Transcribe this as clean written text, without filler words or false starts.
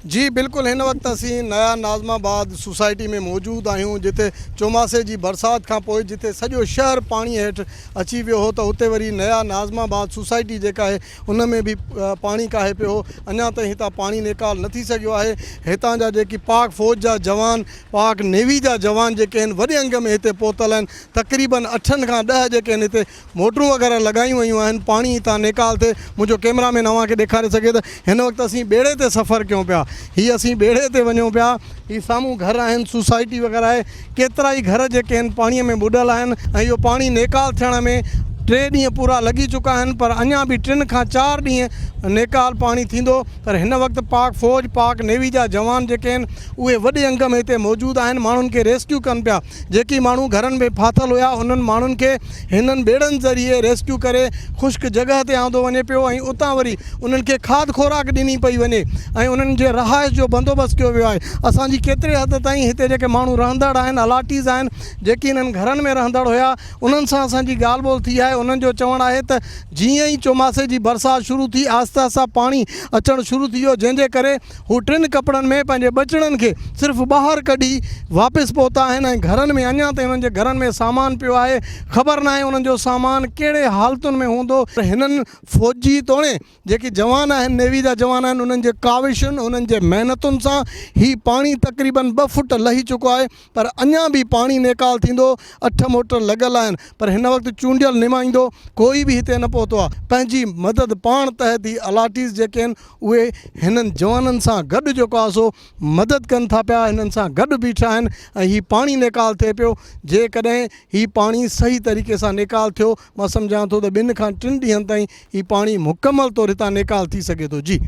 जी बिल्कुल हिन वक्त असी नया नाज़माबाद सोसाइटी में मौजूद आहियूं जिते चौमासे जी बरसात खां पोइ जिते सॼो शहर पाणी हेठि अची वियो हो त हुते वरी नया नाज़माबाद सोसाइटी जेका आहे उन में बि पाणी काहे पियो अञा ताईं हितां पाणी निकाल न थी सघियो आहे। हितां जा जेकी पाक फ़ौज जा जवान पाक नेवी जा जवान जेके आहिनि वॾे अंग में हिते पहुतल आहिनि। तक़रीबन 8 खां 10 जेके आहिनि हिते मोटरूं वग़ैरह लॻायूं वयूं आहिनि पाणी हितां निकाल थिए। मुंहिंजो कैमरामैन अव्हांखे ॾेखारे सघे त हिन वक़्तु असीं ॿेड़े ते सफ़र कयूं पिया। ही असीं ॿेड़े ते वञूं पिया। ही साम्हूं घर आहिनि सोसाइटी वग़ैरह आहे। केतिरा ई घर जेके आहिनि पाणीअ में ॿुॾल आहिनि ऐं इहो पाणी निकाल थियण में 3 ॾींहं पूरा लॻी चुका आहिनि पर अञा बि 3 खां 4 ॾींहं निकाल पाणी थींदो। पर हिन वक़्तु पाक फ़ौज पाक नेवी जा जवान जेके आहिनि उहे वॾे अंग में हिते मौजूदु आहिनि। माण्हुनि खे रेस्क्यू कनि पिया। जेकी माण्हू घरनि में फाथल हुया उन्हनि माण्हुनि खे हिननि ॿेड़नि ज़रिए रेस्क्यू करे ख़ुश्क जॻह ते आंदो वञे पियो ऐं उतां वरी उन्हनि खे खाद खुराक ॾिनी पई वञे ऐं उन्हनि जे रहाइश जो बंदोबस्तु कयो वियो आहे। असांजी केतिरे हद ताईं हिते जेके माण्हू रहंदड़ आहिनि अलाटीज़ आहिनि जेके हिननि घरनि में रहंदड़ हुया उन्हनि सां असांजी ॻाल्हि ॿोल थी आहे। उन्हनि जो चवणु आहे त जीअं ई चौमासे जी बरसाति शुरू थी आहिस्ता आहिस्ता पाणी अचणु शुरू थी वियो जंहिंजे करे हू 3 कपिड़नि में पंहिंजे ॿचिड़नि खे सिर्फ़ु ॿाहिरि कढी वापसि पहुता आहिनि ऐं घरनि में अञा ताईं उन्हनि जे घरनि में सामान पियो आहे। ख़बर न आहे उन्हनि जो सामान कहिड़े हालतुनि में हूंदो। हिननि फ़ौजी तोड़े जेके जवान आहिनि नेवी जा जवान आहिनि उन्हनि जे काविशुनि उन्हनि जे महिनतुनि सां ही पाणी तक़रीबन 2 फुट लही चुको आहे पर अञा बि पाणी निकाल थींदो। 8 मोटर लॻल आहिनि पर हिन वक़्तु चूंडियल नुमाइंदो कोई बि हिते न पहुतो आहे। पंहिंजी मदद पाण तहत ई अलाटीज़ जेके आहिनि उहे हिननि जवाननि सां गॾु जेको आहे सो मदद कनि था पिया। हिननि सां गॾु बीठा आहिनि ऐं हीउ पाणी निकाल थिए पियो। जेकॾहिं हीउ पाणी सही तरीक़े सां निकाल थियो मां सम्झां थो त 2 खां 3 ॾींहंनि ताईं हीउ पाणी मुकमल तौर हितां निकाल थी सघे थो। जी।